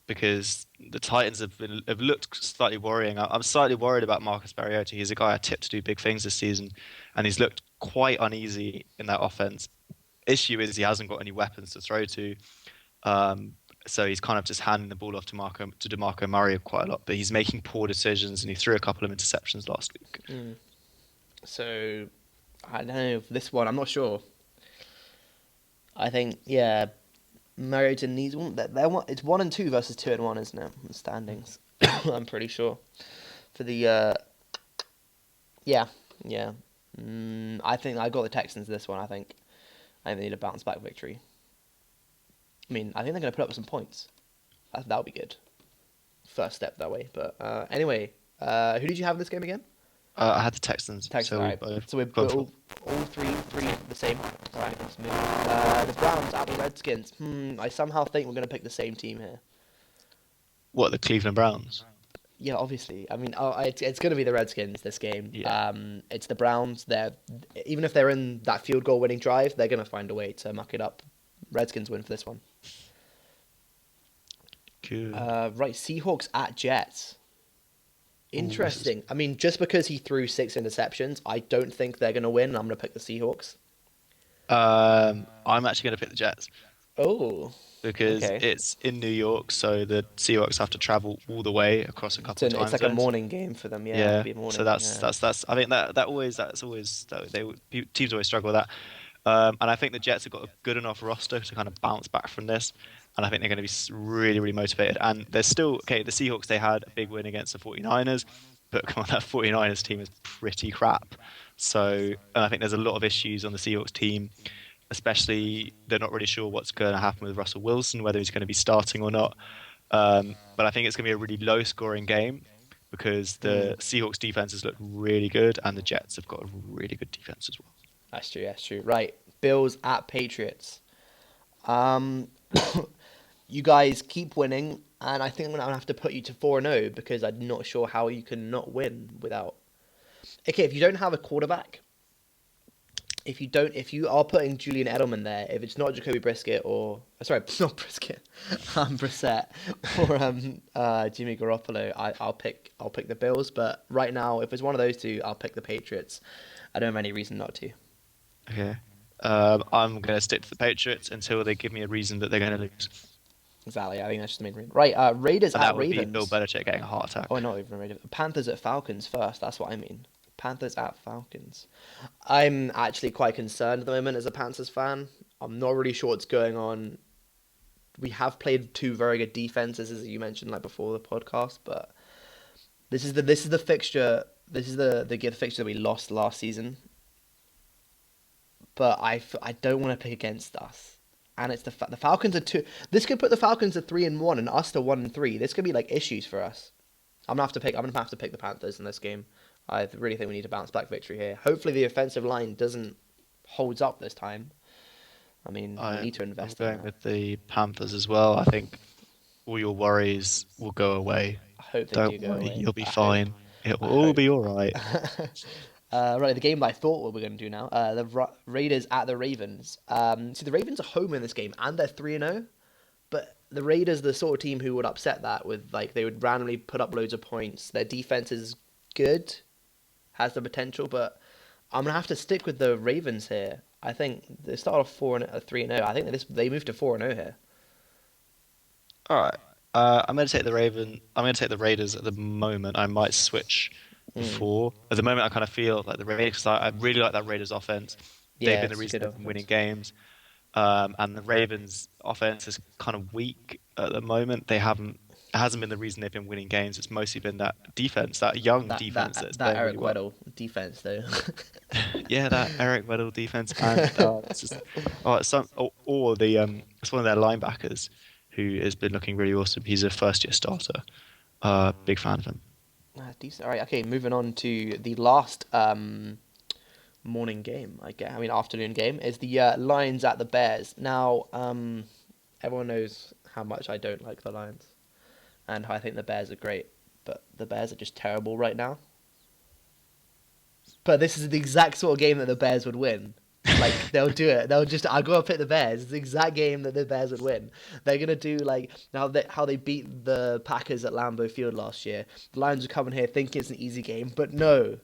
Because the Titans have looked slightly worrying. I'm slightly worried about Marcus Mariota. He's a guy I tipped to do big things this season, and he's looked quite uneasy in that offense. Issue is he hasn't got any weapons to throw to, so he's kind of just handing the ball off to DeMarco Murray quite a lot. But he's making poor decisions, and he threw a couple of interceptions last week. So I don't know this one. I'm not sure. I think yeah, Mariota needs one. It's 1-2 versus 2-1, isn't it? The standings. I'm pretty sure. For the yeah. I think I got the Texans this one. I think they need a bounce back victory. I mean, I think they're going to put up some points. That'll be good. First step that way. But anyway, who did you have in this game again? I had the Texans. Texans. So All right. So we're all three the same. All right. Let's move. The Browns at the Redskins. I somehow think we're going to pick the same team here. What, the Cleveland Browns? Yeah, obviously. I mean, it's going to be the Redskins this game. Yeah. It's the Browns. Even if they're in that field goal winning drive, they're going to find a way to muck it up. Redskins win for this one. Good. Right, Seahawks at Jets. Interesting. I mean, just because he threw 6 interceptions, I don't think they're going to win. I'm going to pick the Seahawks. I'm actually going to pick the Jets. Oh. Because Okay. it's in New York, so the Seahawks have to travel all the way across a couple of time It's like zones. a morning game for them. Yeah, Yeah, it'll be a morning. so that's. I think teams always struggle with that. And I think the Jets have got a good enough roster to kind of bounce back from this, and I think they're going to be really, really motivated. And they're still okay. The Seahawks, they had a big win against the 49ers, but come on, that 49ers team is pretty crap. So I think there's a lot of issues on the Seahawks team. Especially, they're not really sure what's going to happen with Russell Wilson, whether he's going to be starting or not. But I think it's going to be a really low-scoring game because the Seahawks defense has looked really good, and the Jets have got a really good defense as well. That's true. Right, Bills at Patriots. You guys keep winning, and I think I'm going to have to put you to 4-0 because I'm not sure how you can not win without... Okay, if you don't have a quarterback... If you are putting Julian Edelman there, if it's not Jacoby Brissett or not Brissett, Brissett or Jimmy Garoppolo, I'll pick the Bills. But right now, if it's one of those two, I'll pick the Patriots. I don't have any reason not to. Okay, I'm going to stick to the Patriots until they give me a reason that they're going to lose. Exactly, I think that's just the main reason. Right, Raiders And at that would Ravens. be Bill Belichick getting a heart attack. Oh, not even Raiders. Panthers at Falcons first. That's what I mean. Panthers at Falcons. I'm actually quite concerned at the moment as a Panthers fan. I'm not really sure what's going on. We have played 2 very good defenses, as you mentioned, like before the podcast. But this is the fixture. This is the fixture that we lost last season. But I don't want to pick against us. And it's the Falcons are 2. This could put the Falcons to 3-1 and us to 1-3. This could be like issues for us. I'm gonna have to pick the Panthers in this game. I really think we need a bounce back victory here. Hopefully the offensive line holds up this time. I mean, we need to invest in I'm going that. with the Panthers as well. I think all your worries will go away. I hope they Don't do go worry, away. you'll be fine. It will all be all right. Right, the game that I thought we were going to do now. The Raiders at the Ravens. See, the Ravens are home in this game, and they're 3-0. But the Raiders are the sort of team who would upset that with, like, they would randomly put up loads of points. Their defense is good, has the potential, but I'm going to have to stick with the Ravens here. I think they start off 3-0. I think they moved to 4-0 here. All right. I'm going to take the Raiders at the moment. I might switch before. At the moment, I kind of feel like the Raiders, 'cause I really like that Raiders offense. They've been the reason they've been winning games. And the Ravens offense is kind of weak at the moment. They haven't hasn't been the reason they've been winning games. It's mostly been that defense, that young That defense that that's that playing really Eric well. Weddle defense though. Yeah, that Eric Weddle defense, and it's just or the it's one of their linebackers who has been looking really awesome. He's a first year starter. Big fan of him. Decent. All right. Okay. Moving on to the last morning game. I mean afternoon game is the Lions at the Bears. Now, everyone knows how much I don't like the Lions and how I think the Bears are great, but the Bears are just terrible right now. But this is the exact sort of game that the Bears would win. Like they'll do it. I'll go and pick the Bears. It's the exact game that the Bears would win. They're gonna do like how they beat the Packers at Lambeau Field last year. The Lions are coming here thinking it's an easy game, but no,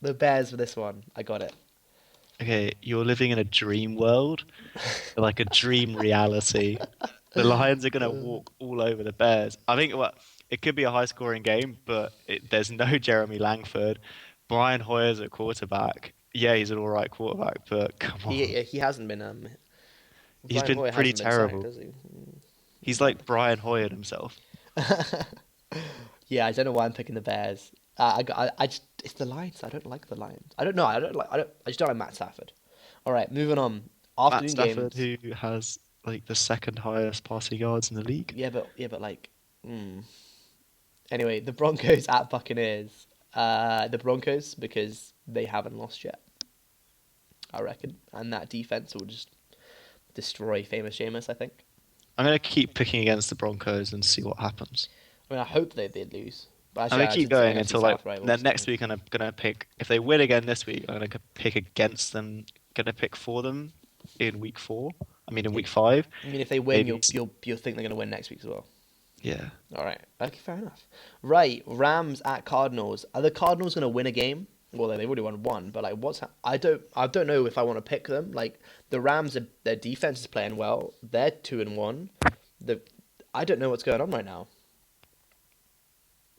the Bears for this one. I got it. Okay, you're living in a dream world, like a dream reality. The Lions are going to walk all over the Bears. I think it could be a high scoring game, but there's no Jeremy Langford. Brian Hoyer's a quarterback. Yeah, he's an all right quarterback, but come on. He hasn't been He's Brian been Hoyer pretty hasn't been sacked, terrible. has he? He's like Brian Hoyer himself. Yeah, I don't know why I'm picking the Bears. I just it's the Lions. I don't like the Lions. I don't know. I just don't like Matt Stafford. All right, moving on. Matt Afternoon Stafford, games. who has like the second highest passing yards in the league. Yeah, but like, anyway, the Broncos at Buccaneers. The Broncos because they haven't lost yet. I reckon, and that defense will just destroy famous Jameis. I think. I'm going to keep picking against the Broncos and see what happens. I mean, I hope they'd lose. But I'm actually, gonna keep since going NFC until like South, right? We'll then just next week. I'm gonna pick if they win again this week. I'm gonna pick against them. Gonna pick for them in week 4. I mean in week 5. I mean, if they win, Maybe. you'll think they're gonna win next week as well. Yeah. All right. Okay, fair enough. Right, Rams at Cardinals. Are the Cardinals gonna win a game? Well, they've already won one, but like, I don't know if I want to pick them. Like the Rams, their defense is playing well. They're 2-1. I don't know what's going on right now.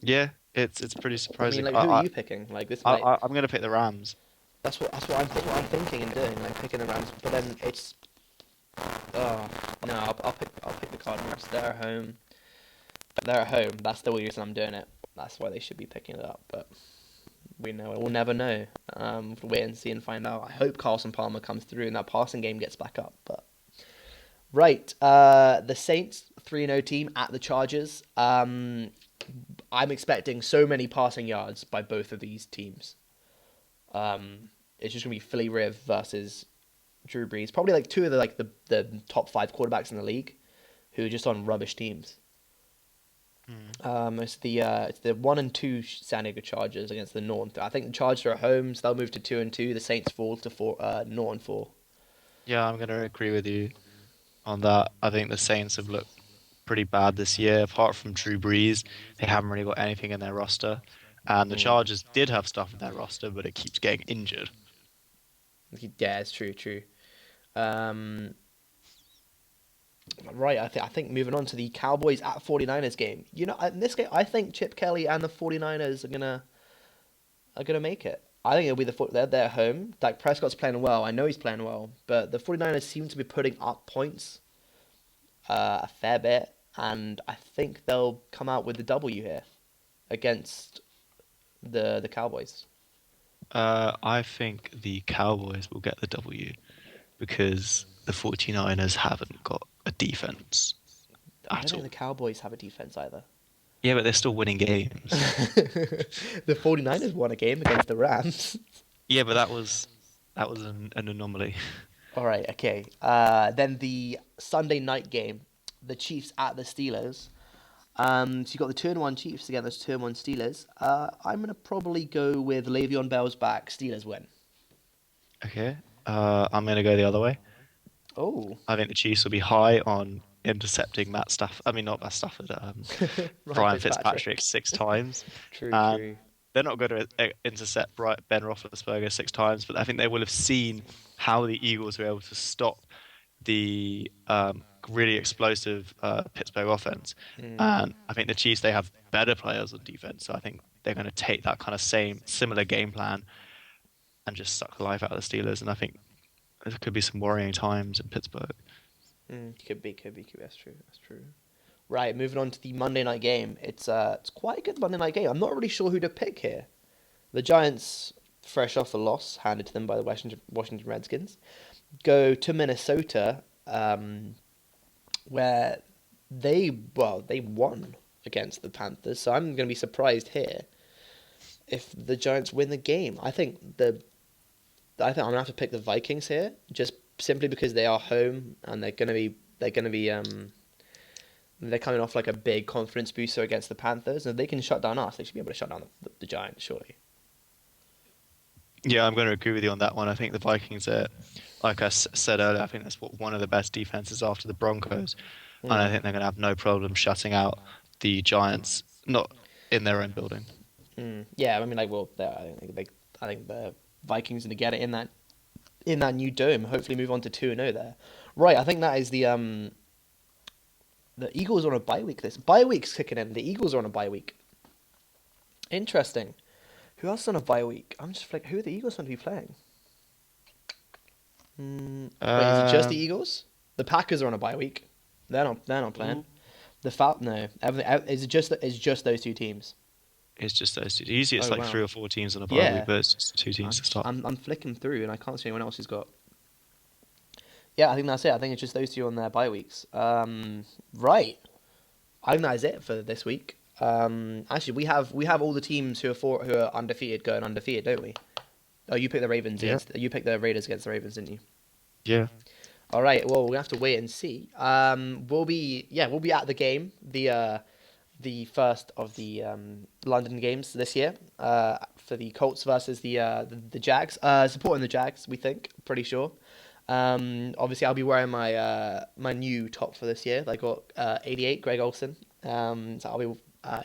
Yeah. It's pretty I surprising. mean, like, who are you picking? Like this might. I'm gonna pick the Rams. What I'm thinking and doing, like picking the Rams. But then it's. Oh no, I'll pick the Cardinals. They're at home. They're at home. That's the reason I'm doing it. That's why they should be picking it up. But we'll never know. We'll wait and see and find out. I hope Carson Palmer comes through and that passing game gets back up. But right, the Saints 3-0 team at the Chargers. I'm expecting so many passing yards by both of these teams. It's just gonna be Philly Riv versus Drew Brees. Probably like two of the top 5 quarterbacks in the league, who are just on rubbish teams. It's the 1-2 San Diego Chargers against the 0-3. I think the Chargers are at home, so they'll move to 2-2. The Saints fall to 0-4. Yeah, I'm gonna agree with you on that. I think the Saints have looked pretty bad this year. Apart from Drew Brees, they haven't really got anything in their roster. And the Chargers did have stuff in their roster, but it keeps getting injured. Yeah, it's true. Right, I think moving on to the Cowboys at 49ers game. You know, in this game, I think Chip Kelly and the 49ers are gonna make it. I think it'll be they're at home. Dak Prescott's playing well. I know he's playing well, but the 49ers seem to be putting up points a fair bit, and I think they'll come out with the W here against the Cowboys. I think the Cowboys will get the W because the 49ers haven't got a defense I don't at think all. the Cowboys have a defense either. Yeah, but they're still winning games. The 49ers won a game against the Rams. Yeah, but that was an anomaly. All right, okay. Then the Sunday night game, the Chiefs at the Steelers. So you got the 2-1 Chiefs against the 2-1 Steelers. I'm gonna probably go with Le'Veon Bell's back. Steelers win. Okay, I'm gonna go the other way. Oh, I think the Chiefs will be high on intercepting Matt Stafford. I mean, not Matt Stafford. Brian Fitzpatrick 6 times. True, And true. they're not going to intercept Ben Roethlisberger 6 times, but I think they will have seen how the Eagles were able to stop the really explosive Pittsburgh offense. And I think the Chiefs, they have better players on defense, so I think they're going to take that kind of similar game plan and just suck the life out of the Steelers. And I think there could be some worrying times in Pittsburgh. Could be. That's true. Right, moving on to the Monday night game. It's quite a good Monday night game. I'm not really sure who to pick here. The Giants, fresh off a loss handed to them by the Washington Redskins, go to Minnesota, where they won against the Panthers. So I'm going to be surprised here if the Giants win the game. I think I'm gonna have to pick the Vikings here, just simply because they are home and they're coming off like a big confidence booster against the Panthers, and if they can shut down us, they should be able to shut down the Giants, surely. Yeah, I'm going to agree with you on that one. I think the Vikings are, like I said earlier, I think that's one of the best defenses after the Broncos, and I think they're going to have no problem shutting out the Giants, not in their own building. Yeah, I mean, like, well, I think the Vikings are gonna get it in that new dome. Hopefully, move on to 2-0 there. Right, I think that is the Eagles are on a bye week. This bye week's kicking in. The Eagles are on a bye week. Interesting. Who else is on a bye week? I'm just like, who are the Eagles going to be playing? Wait, is it just the Eagles? The Packers are on a bye week. They're not playing. No. It's just those two teams. It's just those two. Usually it's like Wow. 3 or 4 teams on a bye Yeah. week, but it's just 2 teams to start. I'm flicking through and I can't see anyone else who's got. Yeah, I think that's it. I think it's just those two on their bye weeks. Right. I think that is it for this week. Actually, we have all the teams who are undefeated going undefeated, don't we? Oh, you picked the Ravens. Yeah. You picked the Raiders against the Ravens, didn't you? Yeah. All right. Well, we'll have to wait and see. We'll be at the game, the first of the London games this year, for the Colts versus the Jags. Supporting the Jags, we think, pretty sure. Obviously, I'll be wearing my new top for this year. I got 88 Greg Olsen. So I'll be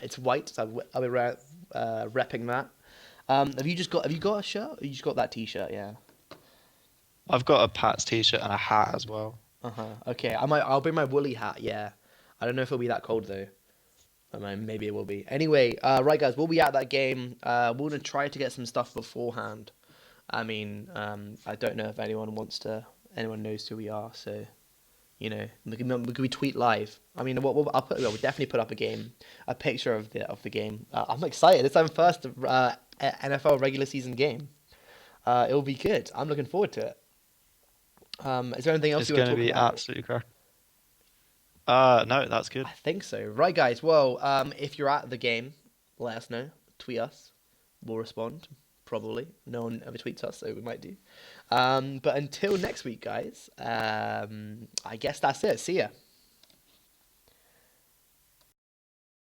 it's white. So I'll be repping that. Have you got a shirt? Or you just got that T-shirt? Yeah. I've got a Pats t-shirt and a hat as well. Okay. I'll bring my woolly hat. Yeah. I don't know if it'll be that cold though. I mean, maybe it will be. Anyway, right, guys, we'll be at that game. We're gonna try to get some stuff beforehand. I mean, I don't know if anyone knows who we are, so you know, we can tweet live. I mean, we'll definitely put up a picture of the game. I'm excited. It's our first NFL regular season game. It'll be good. I'm looking forward to it. Is there anything else you want to talk about? It's going to be absolutely correct. No, that's good. I think so. Right, guys. Well, if you're at the game, let us know. Tweet us. We'll respond. Probably. No one ever tweets us, so we might do. But until next week, guys, I guess that's it. See ya.